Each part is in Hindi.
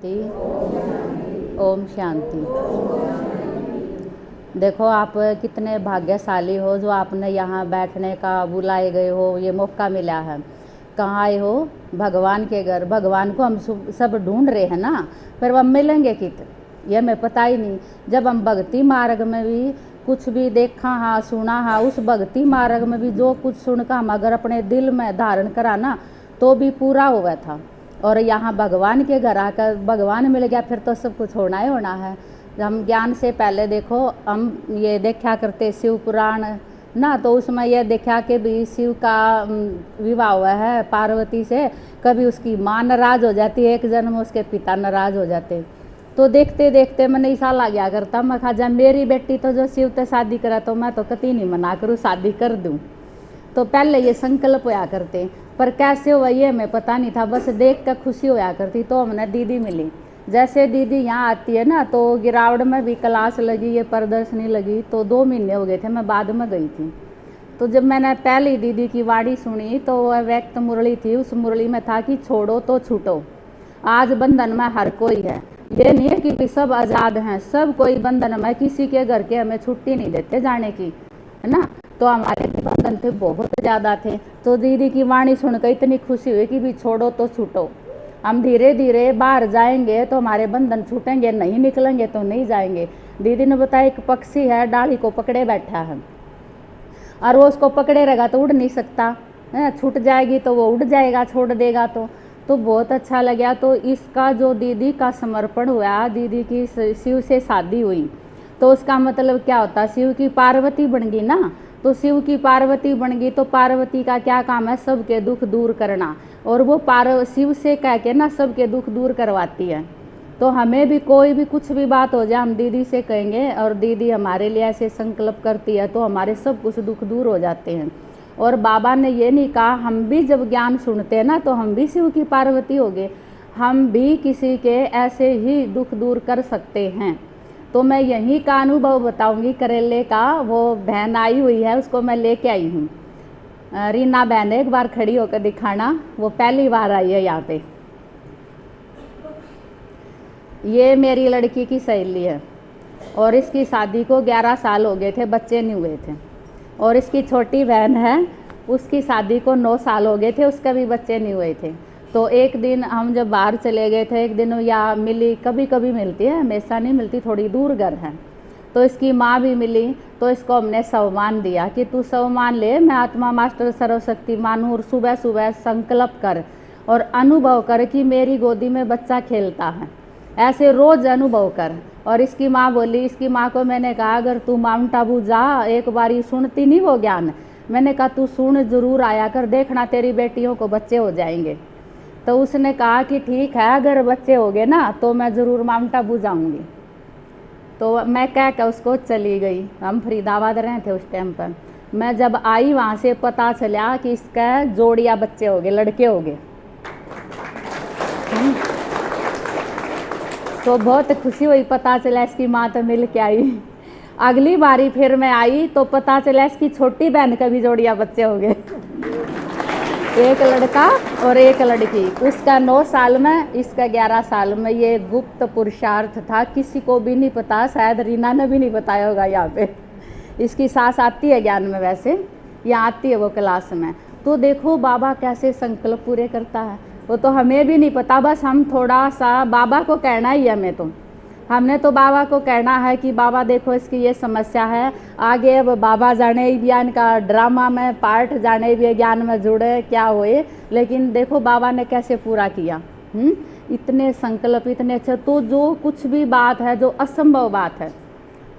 शांति। ओम शांति। देखो आप कितने भाग्यशाली हो जो आपने यहाँ बैठने का बुलाए गए हो, ये मौका मिला है। कहाँ आए हो? भगवान के घर। भगवान को हम सब ढूंढ रहे हैं ना, पर वह मिलेंगे कित ये हमें पता ही नहीं। जब हम भक्ति मार्ग में भी कुछ भी देखा हाँ सुना हाँ, उस भक्ति मार्ग में भी जो कुछ सुनकर हम अगर अपने दिल में धारण करा ना तो भी पूरा हुआ था। और यहाँ भगवान के घर आकर भगवान मिल गया, फिर तो सब कुछ होना ही होना है। हम ज्ञान से पहले देखो हम ये देखा करते शिव पुराण ना, तो उसमें यह देखा कि भी शिव का विवाह हुआ है पार्वती से। कभी उसकी माँ नाराज हो जाती है, एक जन्म उसके पिता नाराज हो जाते। तो देखते देखते मैंने ऐसा ला गया करता, मैं कहा जब मेरी बेटी तो जो शिव से शादी करा तो मैं तो कभी नहीं मना करूँ, शादी कर दूँ। तो पहले ये संकल्प होया करते, पर कैसे हुआ ये हमें पता नहीं था, बस देख कर खुशी होया करती। तो हमने दीदी मिली, जैसे दीदी यहाँ आती है ना तो गिरावड़ में भी क्लास लगी, ये प्रदर्शनी लगी, तो 2 महीने हो गए थे, मैं बाद में गई थी। तो जब मैंने पहली दीदी की वाणी सुनी तो वह व्यक्त मुरली थी, उस मुरली में था कि छोड़ो तो छूटो, आज बंधन में हर कोई है। ये नहीं है कि सब आज़ाद हैं, सब कोई बंधन में, किसी के घर के हमें छुट्टी नहीं देते जाने की, है ना। तो हमारे बंधन थे बहुत ज़्यादा थे। तो दीदी की वाणी सुनकर इतनी खुशी हुई कि भी छोड़ो तो छूटो, हम धीरे धीरे बाहर जाएंगे तो हमारे बंधन छूटेंगे, नहीं निकलेंगे तो नहीं जाएंगे। दीदी ने बताया एक पक्षी है डाली को पकड़े बैठा है और वो उसको पकड़े रहेगा तो उड़ नहीं सकता है, छूट जाएगी तो वो उड़ जाएगा, छोड़ देगा तो बहुत अच्छा लगा। तो इसका जो दीदी का समर्पण हुआ, दीदी की शिव से शादी हुई, तो उसका मतलब क्या होता, शिव की पार्वती बन गई ना। तो शिव की पार्वती बन गई तो पार्वती का क्या काम है, सबके दुख दूर करना, और वो शिव से कह के ना सबके दुख दूर करवाती है। तो हमें भी कोई भी कुछ भी बात हो जाए हम दीदी से कहेंगे, और दीदी हमारे लिए ऐसे संकल्प करती है तो हमारे सब कुछ दुख दूर हो जाते हैं। और बाबा ने ये नहीं कहा, हम भी जब ज्ञान सुनते हैं ना तो हम भी शिव की पार्वती हो गए, हम भी किसी के ऐसे ही दुख दूर कर सकते हैं। तो मैं यहीं का अनुभव बताऊंगी करेले का। वो बहन आई हुई है, उसको मैं लेके आई हूँ, रीना बहन है, एक बार खड़ी होकर दिखाना। वो पहली बार आई है यहाँ पे। ये मेरी लड़की की सहेली है और इसकी शादी को 11 साल हो गए थे, बच्चे नहीं हुए थे। और इसकी छोटी बहन है, उसकी शादी को 9 साल हो गए थे, उसके भी बच्चे नहीं हुए थे। तो एक दिन हम जब बाहर चले गए थे, एक दिन या मिली, कभी कभी मिलती है, हमेशा नहीं मिलती, थोड़ी दूर घर है। तो इसकी माँ भी मिली, तो इसको हमने सम्मान दिया कि तू सम्मान ले, मैं आत्मा मास्टर सर्वशक्ति मानूँ, और सुबह सुबह संकल्प कर और अनुभव कर कि मेरी गोदी में बच्चा खेलता है, ऐसे रोज़ अनुभव कर। और इसकी माँ बोली, इसकी माँ को मैंने कहा अगर तू माउंट आबू जा, एक बारी सुनती नहीं वो ज्ञान, मैंने कहा तू सुन जरूर आया कर, देखना तेरी बेटियों को बच्चे हो जाएंगे। तो उसने कहा कि ठीक है, अगर बच्चे हो गए ना तो मैं ज़रूर माउंट आबू जाऊँगी। तो मैं कह कर उसको चली गई। हम फरीदाबाद रहे थे उस टाइम पर। मैं जब आई वहाँ से पता चला कि इसका जोड़िया बच्चे हो गए, लड़के हो गए। तो बहुत खुशी हुई, पता चला इसकी माँ तो मिल के आई। अगली बारी फिर मैं आई तो पता चला इसकी छोटी बहन का भी जोड़िया बच्चे हो गए, एक लड़का और एक लड़की। उसका 9 साल में, इसका 11 साल में। ये गुप्त पुरुषार्थ था, किसी को भी नहीं पता, शायद रीना ने भी नहीं बताया होगा यहाँ पे। इसकी सास आती है ज्ञान में, वैसे यहाँ आती है वो क्लास में। तो देखो बाबा कैसे संकल्प पूरे करता है, वो तो हमें भी नहीं पता, बस हम थोड़ा सा बाबा को कहना ही है। हमने तो बाबा को कहना है कि बाबा देखो इसकी ये समस्या है, आगे अब बाबा जाने ज्ञान का ड्रामा में पार्ट जाने भी ज्ञान में जुड़े क्या हुए, लेकिन देखो बाबा ने कैसे पूरा किया। इतने संकल्प इतने अच्छे। तो जो कुछ भी बात है जो असंभव बात है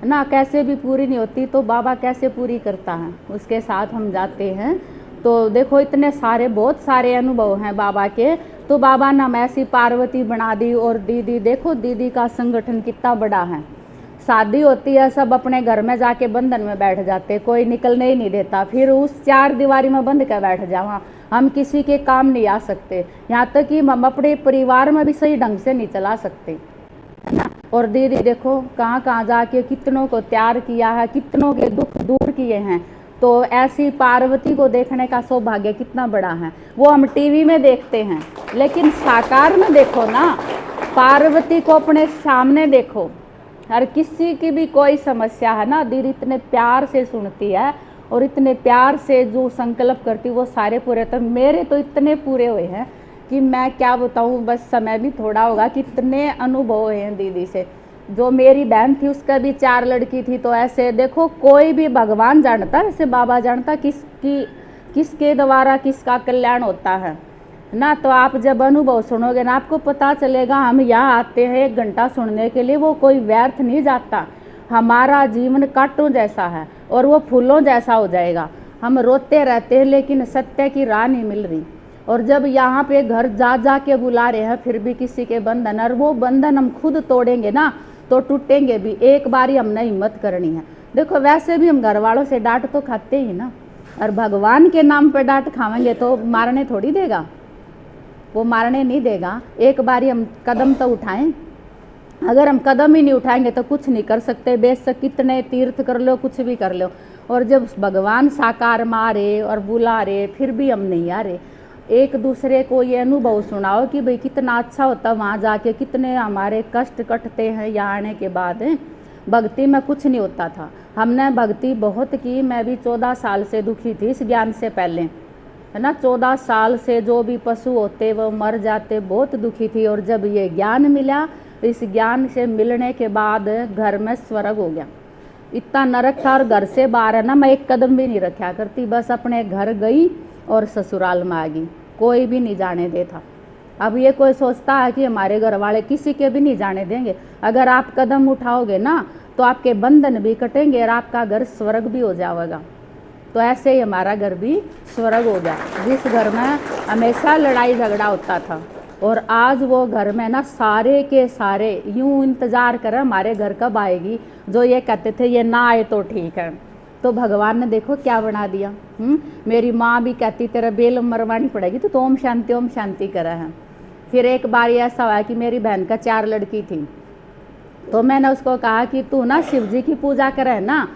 ना, कैसे भी पूरी नहीं होती, तो बाबा कैसे पूरी करता है, उसके साथ हम जाते हैं। तो देखो इतने सारे, बहुत सारे अनुभव हैं बाबा के। तो बाबा ने हमें ऐसी पार्वती बना दी। और दीदी देखो, दीदी का संगठन कितना बड़ा है। शादी होती है, सब अपने घर में जाके बंधन में बैठ जाते, कोई निकलने ही नहीं देता, फिर उस 4 दीवारी में बंद कर बैठ जाओ, हम किसी के काम नहीं आ सकते, यहाँ तक कि हम अपने परिवार में भी सही ढंग से नहीं चला सकते, है ना। और दीदी देखो कहाँ कहाँ जाके कितनों को तैयार किया है, कितनों के दुख दूर किए हैं। तो ऐसी पार्वती को देखने का सौभाग्य कितना बड़ा है। वो हम टीवी में देखते हैं, लेकिन साकार में देखो ना, पार्वती को अपने सामने देखो, हर किसी की भी कोई समस्या है ना, दीदी इतने प्यार से सुनती है और इतने प्यार से जो संकल्प करती वो सारे पूरे। तो मेरे तो इतने पूरे हुए हैं कि मैं क्या बताऊँ, बस समय भी थोड़ा होगा। कितने अनुभव हुए हैं दीदी से। जो मेरी बहन थी उसका भी 4 लड़की थी। तो ऐसे देखो, कोई भी भगवान जानता, ऐसे बाबा जानता किसके द्वारा किसका कल्याण होता है ना। तो आप जब अनुभव सुनोगे ना, आपको पता चलेगा। हम यहाँ आते हैं 1 घंटा सुनने के लिए, वो कोई व्यर्थ नहीं जाता। हमारा जीवन कांटों जैसा है और वो फूलों जैसा हो जाएगा। हम रोते रहते हैं लेकिन सत्य की राह नहीं मिल रही। और जब यहाँ पे घर जा जा के बुला रहे हैं फिर भी किसी के बंधन, और वो बंधन हम खुद तोड़ेंगे ना तो टूटेंगे भी। एक बार ही हमने हिम्मत करनी है। देखो वैसे भी हम घर वालों से डांट तो खाते ही ना, और भगवान के नाम पे डांट खावेंगे तो मारने थोड़ी देगा, वो मारने नहीं देगा। एक बारी हम कदम तो उठाएं। अगर हम कदम ही नहीं उठाएंगे तो कुछ नहीं कर सकते। बेशक कितने तीर्थ कर लो, कुछ भी कर लो। और जब भगवान साकार मारे और बुला रहे फिर भी हम नहीं आ रहे, एक दूसरे को ये अनुभव सुनाओ कि भाई कितना अच्छा होता वहाँ जाके, कितने हमारे कष्ट कटते हैं यहाँ आने के बाद। भक्ति में कुछ नहीं होता था। हमने भक्ति बहुत की। मैं भी 14 साल से दुखी थी इस ज्ञान से पहले, है ना। 14 साल से जो भी पशु होते वो मर जाते, बहुत दुखी थी। और जब ये ज्ञान मिला, इस ज्ञान से मिलने के बाद घर में स्वर्ग हो गया। इतना नरक था और घर से बाहर है ना, मैं एक कदम भी नहीं रखा करती। बस अपने घर गई और ससुराल में आ गई, कोई भी नहीं जाने देता। अब ये कोई सोचता है कि हमारे घर वाले, किसी के भी नहीं जाने देंगे। अगर आप कदम उठाओगे ना तो आपके बंधन भी कटेंगे और आपका घर स्वर्ग भी हो जाएगा। तो ऐसे ही हमारा घर भी स्वर्ग हो गया। जिस घर में हमेशा लड़ाई झगड़ा होता था, और आज वो घर में ना सारे के सारे यूं इंतज़ार कर हमारे घर कब आएगी। जो ये कहते थे ये ना आए तो ठीक है, तो भगवान ने देखो क्या बना दिया। मेरी माँ भी कहती तेरा बेल मरवानी पड़ेगी तो ओम शांति करा है। फिर एक बार ऐसा हुआ कि मेरी बहन का 4 लड़की थी, तो मैंने उसको कहा कि तू ना शिव जी की पूजा करे ना,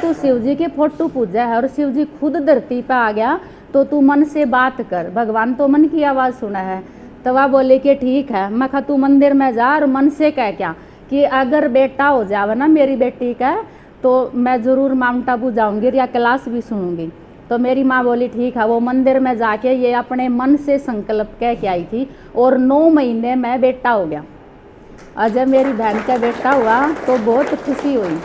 तू शिव जी के फोटो पूजा है और शिव जी खुद धरती पे आ गया, तो तू मन से बात कर, भगवान तो मन की आवाज़ सुना है। तो वह बोले कि ठीक है। मैं कहा तू मंदिर में जा और मन से कह क्या कि अगर बेटा हो जावे ना मेरी बेटी का, तो मैं ज़रूर माउंट आबू जाऊँगी या क्लास भी सुनूंगी। तो मेरी माँ बोली ठीक है। वो मंदिर में जाके ये अपने मन से संकल्प कह के आई थी और 9 महीने में बेटा हो गया। और जब मेरी बहन का बेटा हुआ तो बहुत खुशी हुई।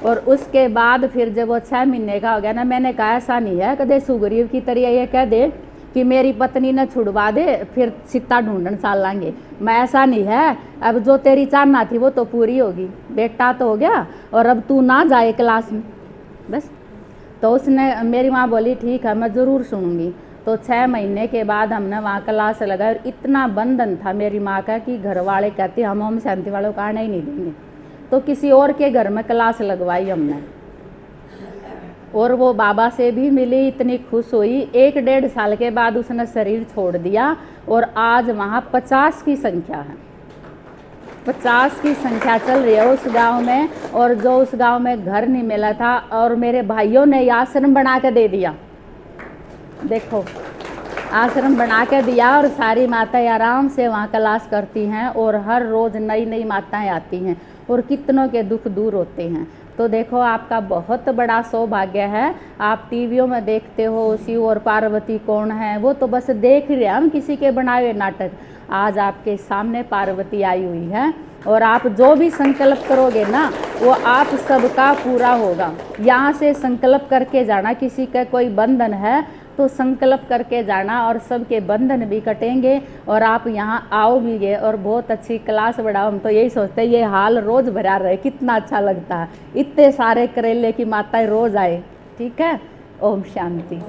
और उसके बाद फिर जब वो 6 महीने का हो गया ना, मैंने कहा ऐसा नहीं है कदे सुग्रीव की तरह ये कह दे कि मेरी पत्नी ने छुड़वा दे फिर सीता ढूंढन चालांगे। मैं ऐसा नहीं है। अब जो तेरी चाहना थी वो तो पूरी होगी, बेटा तो हो गया और अब तू ना जाए क्लास में बस। तो उसने, मेरी माँ बोली ठीक है मैं ज़रूर सुनूंगी। तो 6 महीने के बाद हमने वहाँ क्लास लगाई और इतना बंधन था मेरी माँ का कि घर वाले कहते हम ओम शांति वालों का आने ही नहीं देंगे। तो किसी और के घर में क्लास लगवाई हमने, और वो बाबा से भी मिली, इतनी खुश हुई। 1-1.5 साल के बाद उसने शरीर छोड़ दिया और आज वहाँ 50 की संख्या है, 50 की संख्या चल रही है उस गांव में। और जो उस गांव में घर नहीं मिला था और मेरे भाइयों ने आश्रम बना के दे दिया। देखो आश्रम बना के दिया और सारी माताएं आराम से वहाँ क्लास करती हैं और हर रोज़ नई नई माताएं आती हैं और कितनों के दुख दूर होते हैं। तो देखो आपका बहुत बड़ा सौभाग्य है। आप टीवियों में देखते हो शिव और पार्वती कौन है, वो तो बस देख रहे हैं हम किसी के बनाए हुए नाटक। आज आपके सामने पार्वती आई हुई है और आप जो भी संकल्प करोगे ना वो आप सबका पूरा होगा। यहाँ से संकल्प करके जाना, किसी का कोई बंधन है तो संकल्प करके जाना और सबके बंधन भी कटेंगे और आप यहाँ आओ भी गए और बहुत अच्छी क्लास बढ़ाओ। हम तो यही सोचते हैं ये हाल रोज़ भरा रहे, कितना अच्छा लगता है। इतने सारे करेले की माताएं रोज़ आए। ठीक है, ओम शांति।